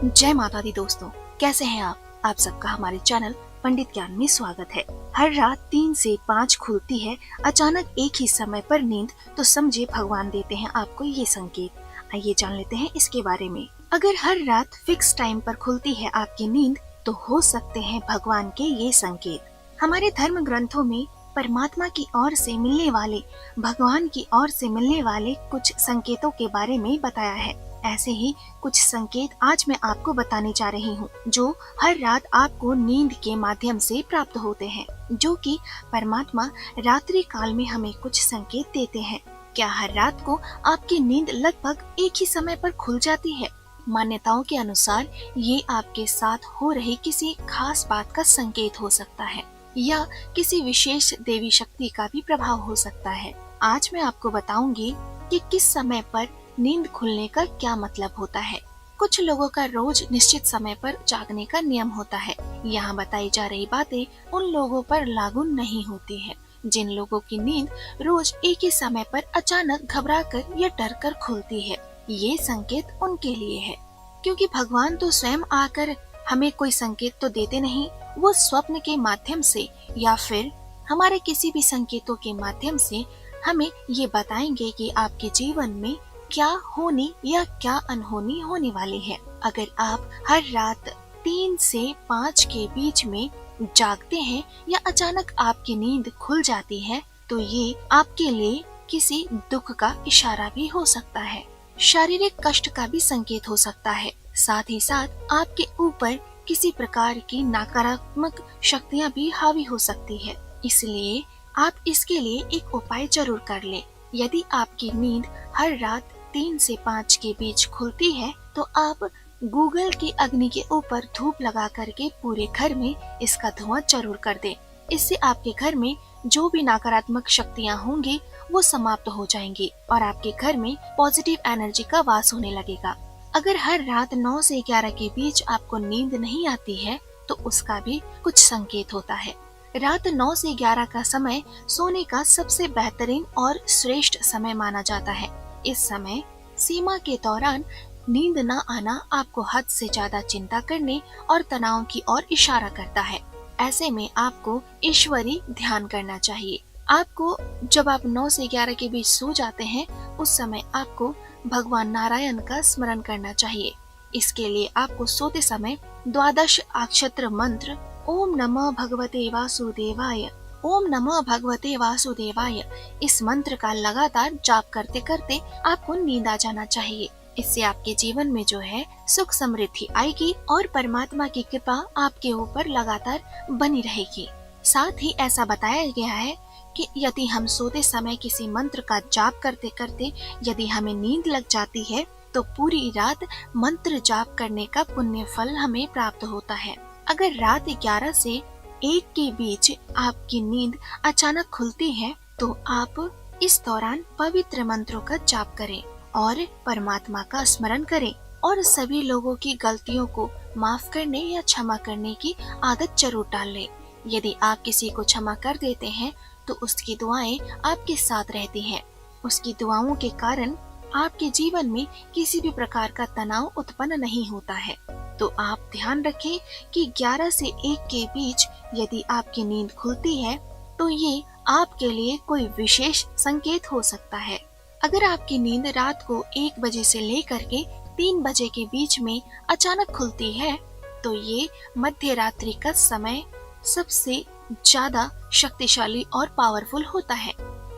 जय माता दी दोस्तों, कैसे हैं आप सबका हमारे चैनल पंडित ज्ञान में स्वागत है। हर रात 3 से 5 खुलती है अचानक एक ही समय पर नींद, तो समझे भगवान देते हैं आपको ये संकेत। आइए जान लेते हैं इसके बारे में। अगर हर रात फिक्स टाइम पर खुलती है आपकी नींद, तो हो सकते हैं भगवान के ये संकेत। हमारे धर्म ग्रंथों में परमात्मा की ओर से मिलने वाले, भगवान की ओर से मिलने वाले कुछ संकेतों के बारे में बताया है। ऐसे ही कुछ संकेत आज मैं आपको बताने जा रही हूँ, जो हर रात आपको नींद के माध्यम से प्राप्त होते हैं, जो कि परमात्मा रात्रि काल में हमें कुछ संकेत देते हैं। क्या हर रात को आपकी नींद लगभग एक ही समय पर खुल जाती है? मान्यताओं के अनुसार ये आपके साथ हो रही किसी खास बात का संकेत हो सकता है, या किसी विशेष देवी शक्ति का भी प्रभाव हो सकता है। आज मैं आपको बताऊंगी कि किस समय पर नींद खुलने का क्या मतलब होता है। कुछ लोगों का रोज निश्चित समय पर जागने का नियम होता है। यहाँ बताई जा रही बातें उन लोगों पर लागू नहीं होती है जिन लोगों की नींद रोज एक ही समय पर अचानक घबराकर या डर कर खुलती है। ये संकेत उनके लिए है, क्योंकि भगवान तो स्वयं आकर हमें कोई संकेत तो देते नहीं, वो स्वप्न के माध्यम से या फिर हमारे किसी भी संकेतों के माध्यम से हमें ये बताएंगे कि आपके जीवन में क्या होनी या क्या अनहोनी होने वाली है। अगर आप हर रात 3 से 5 के बीच में जागते हैं या अचानक आपकी नींद खुल जाती है, तो ये आपके लिए किसी दुख का इशारा भी हो सकता है। शारीरिक कष्ट का भी संकेत हो सकता है। साथ ही साथ आपके ऊपर किसी प्रकार की नकारात्मक शक्तियाँ भी हावी हो सकती है। इसलिए आप इसके लिए एक उपाय जरूर कर लें। यदि आपकी नींद हर रात 3 से 5 के बीच खुलती है, तो आप गूगल की अग्नि के ऊपर धूप लगा करके पूरे घर में इसका धुआं जरूर कर दें। इससे आपके घर में जो भी नकारात्मक शक्तियाँ होंगी वो समाप्त हो जाएंगी और आपके घर में पॉजिटिव एनर्जी का वास होने लगेगा। अगर हर रात 9 से 11 के बीच आपको नींद नहीं आती है, तो उसका भी कुछ संकेत होता है। रात 9 से 11 का समय सोने का सबसे बेहतरीन और श्रेष्ठ समय माना जाता है। इस समय सीमा के दौरान नींद न आना आपको हद से ज्यादा चिंता करने और तनाव की ओर इशारा करता है। ऐसे में आपको ईश्वरी ध्यान करना चाहिए। आपको जब आप 9 से 11 के बीच सो जाते हैं, उस समय आपको भगवान नारायण का स्मरण करना चाहिए। इसके लिए आपको सोते समय 12 अक्षत्र मंत्र ओम नमः भगवते वासुदेवाय, ओम नमः भगवते वासुदेवाय, इस मंत्र का लगातार जाप करते करते आपको नींद आ जाना चाहिए। इससे आपके जीवन में जो है सुख समृद्धि आएगी और परमात्मा की कृपा आपके ऊपर लगातार बनी रहेगी। साथ ही ऐसा बताया गया है कि यदि हम सोते समय किसी मंत्र का जाप करते करते यदि हमें नींद लग जाती है, तो पूरी रात मंत्र जाप करने का पुण्य फल हमें प्राप्त होता है। अगर रात 11 से 1 के बीच आपकी नींद अचानक खुलती है, तो आप इस दौरान पवित्र मंत्रों का जाप करें और परमात्मा का स्मरण करें और सभी लोगों की गलतियों को माफ करने या क्षमा करने की आदत जरूर डाल लें। यदि आप किसी को क्षमा कर देते हैं, तो उसकी दुआएं आपके साथ रहती हैं। उसकी दुआओं के कारण आपके जीवन में किसी भी प्रकार का तनाव उत्पन्न नहीं होता है। तो आप ध्यान रखें कि 11 से 1 के बीच यदि आपकी नींद खुलती है, तो ये आपके लिए कोई विशेष संकेत हो सकता है। अगर आपकी नींद रात को 1 बजे से लेकर के 3 बजे के बीच में अचानक खुलती है, तो ये मध्य रात्रि का समय सबसे ज्यादा शक्तिशाली और पावरफुल होता है।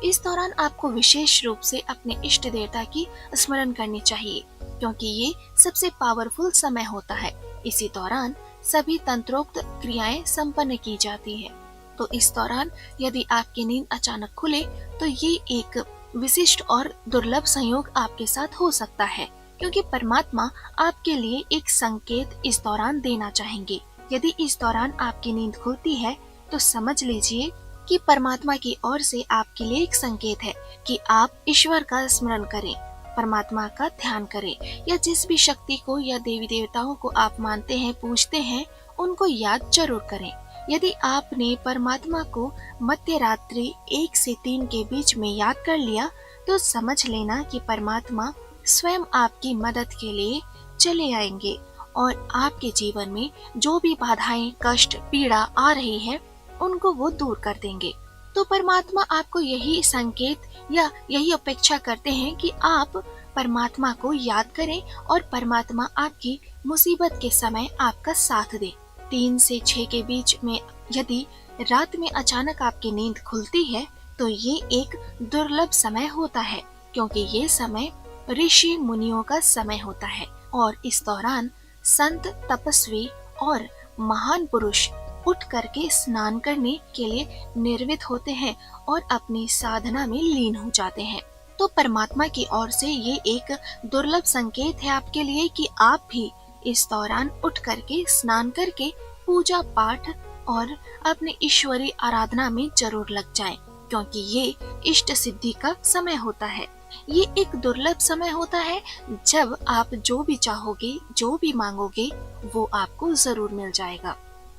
इस दौरान आपको विशेष रूप से अपने इष्ट देवता की स्मरण करनी चाहिए, क्योंकि ये सबसे पावरफुल समय होता है। इसी दौरान सभी तंत्रोक्त क्रियाएं संपन्न की जाती है। तो इस दौरान यदि आपकी नींद अचानक खुले, तो ये एक विशिष्ट और दुर्लभ संयोग आपके साथ हो सकता है, क्योंकि परमात्मा आपके लिए एक संकेत इस दौरान देना चाहेंगे। यदि इस दौरान आपकी नींद खुलती है, तो समझ लीजिए कि परमात्मा की ओर से आपके लिए एक संकेत है कि आप ईश्वर का स्मरण करें, परमात्मा का ध्यान करें, या जिस भी शक्ति को या देवी देवताओं को आप मानते हैं, पूजते हैं, उनको याद जरूर करें। यदि आपने परमात्मा को मध्य रात्रि 1 से 3 के बीच में याद कर लिया, तो समझ लेना कि परमात्मा स्वयं आपकी मदद के लिए चले आएंगे और आपके जीवन में जो भी बाधाएं, कष्ट, पीड़ा आ रही है उनको वो दूर कर देंगे। तो परमात्मा आपको यही संकेत या यही अपेक्षा करते हैं कि आप परमात्मा को याद करें और परमात्मा आपकी मुसीबत के समय आपका साथ दे। 3 से 6 के बीच में यदि रात में अचानक आपकी नींद खुलती है तो ये एक दुर्लभ समय होता है, क्योंकि ये समय ऋषि मुनियों का समय होता है और इस दौरान संत, तपस्वी और महान पुरुष उठ करके स्नान करने के लिए निर्वित होते हैं और अपनी साधना में लीन हो जाते हैं। तो परमात्मा की ओर से ये एक दुर्लभ संकेत है आपके लिए कि आप भी इस दौरान उठ करके स्नान करके पूजा पाठ और अपने ईश्वरीय आराधना में जरूर लग जाएं, क्योंकि ये इष्ट सिद्धि का समय होता है। ये एक दुर्लभ समय होता है जब आप जो भी चाहोगे, जो भी मांगोगे वो आपको जरूर मिल जाएगा।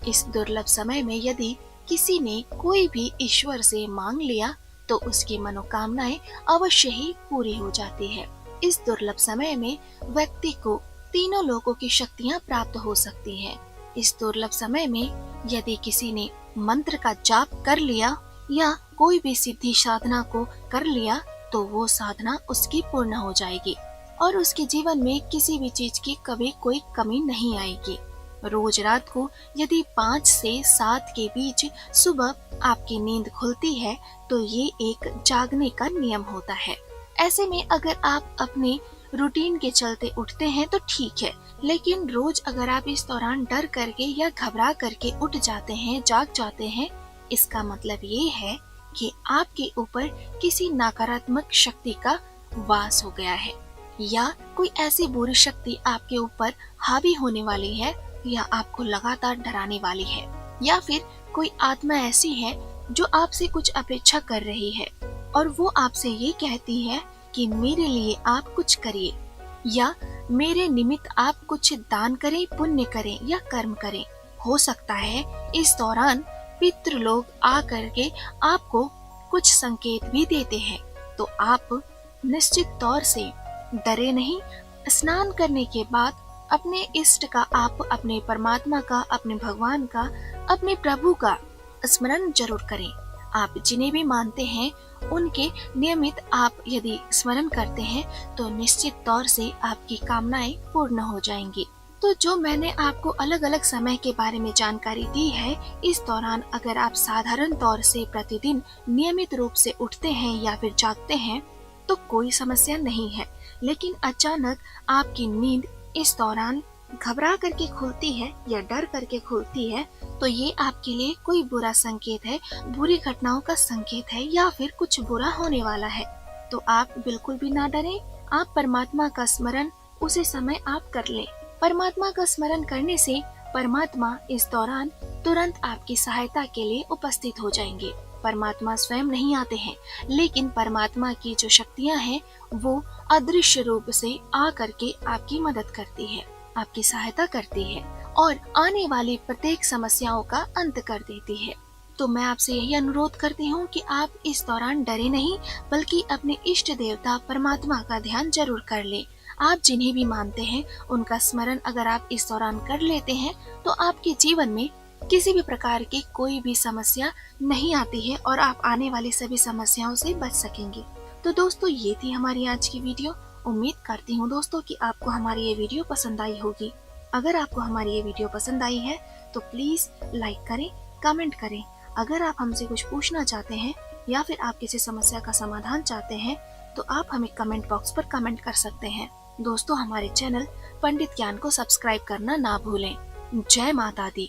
इस दुर्लभ समय में यदि किसी ने कोई भी ईश्वर से मांग लिया तो उसकी मनोकामनाएं अवश्य ही पूरी हो जाती है। इस दुर्लभ समय में व्यक्ति को तीनों लोकों की शक्तियां प्राप्त हो सकती हैं। इस दुर्लभ समय में यदि किसी ने मंत्र का जाप कर लिया या कोई भी सिद्धि साधना को कर लिया तो वो साधना उसकी पूर्ण हो जाएगी और उसके जीवन में किसी भी चीज की कभी कोई कमी नहीं आएगी। रोज रात को यदि 5 से 7 के बीच सुबह आपकी नींद खुलती है तो ये एक जागने का नियम होता है। ऐसे में अगर आप अपने रूटीन के चलते उठते हैं तो ठीक है, लेकिन रोज अगर आप इस दौरान डर करके या घबरा करके उठ जाते हैं, जाग जाते हैं, इसका मतलब ये है कि आपके ऊपर किसी नकारात्मक शक्ति का वास हो गया है या कोई ऐसी बुरी शक्ति आपके ऊपर हावी होने वाली है या आपको लगातार डराने वाली है, या फिर कोई आत्मा ऐसी है जो आपसे कुछ अपेक्षा कर रही है और वो आपसे ये कहती है कि मेरे लिए आप कुछ करिए या मेरे निमित्त आप कुछ दान करें, पुण्य करें या कर्म करें। हो सकता है इस दौरान पितृ लोग आ करके आपको कुछ संकेत भी देते हैं, तो आप निश्चित तौर से डरे नहीं। स्नान करने के बाद अपने इष्ट का, आप अपने परमात्मा का, अपने भगवान का, अपने प्रभु का स्मरण जरूर करें। आप जिन्हें भी मानते हैं उनके नियमित आप यदि स्मरण करते हैं तो निश्चित तौर से आपकी कामनाएं पूर्ण हो जाएंगी। तो जो मैंने आपको अलग अलग समय के बारे में जानकारी दी है, इस दौरान अगर आप साधारण तौर से प्रतिदिन नियमित रूप से उठते हैं या फिर जागते हैं तो कोई समस्या नहीं है, लेकिन अचानक आपकी नींद इस दौरान घबरा करके खुलती है या डर करके खुलती है तो ये आपके लिए कोई बुरा संकेत है, बुरी घटनाओं का संकेत है या फिर कुछ बुरा होने वाला है। तो आप बिल्कुल भी ना डरें, आप परमात्मा का स्मरण उसी समय आप कर लें। परमात्मा का स्मरण करने से परमात्मा इस दौरान तुरंत आपकी सहायता के लिए उपस्थित हो जाएंगे। परमात्मा स्वयं नहीं आते हैं, लेकिन परमात्मा की जो शक्तियां हैं वो अदृश्य रूप से आ करके आपकी मदद करती है, आपकी सहायता करती है और आने वाली प्रत्येक समस्याओं का अंत कर देती है। तो मैं आपसे यही अनुरोध करती हूँ कि आप इस दौरान डरे नहीं, बल्कि अपने इष्ट देवता परमात्मा का ध्यान जरूर कर लें। आप जिन्हें भी मानते हैं उनका स्मरण अगर आप इस दौरान कर लेते हैं तो आपके जीवन में किसी भी प्रकार की कोई भी समस्या नहीं आती है और आप आने वाली सभी समस्याओं से बच सकेंगे। तो दोस्तों, ये थी हमारी आज की वीडियो। उम्मीद करती हूँ दोस्तों कि आपको हमारी ये वीडियो पसंद आई होगी। अगर आपको हमारी ये वीडियो पसंद आई है तो प्लीज लाइक करें, कमेंट करें। अगर आप हमसे कुछ पूछना चाहते हैं या फिर आप किसी समस्या का समाधान चाहते हैं तो आप हमें कमेंट बॉक्स पर कमेंट कर सकते हैं। दोस्तों, हमारे चैनल पंडित ज्ञान को सब्सक्राइब करना ना भूलें। जय माता दी।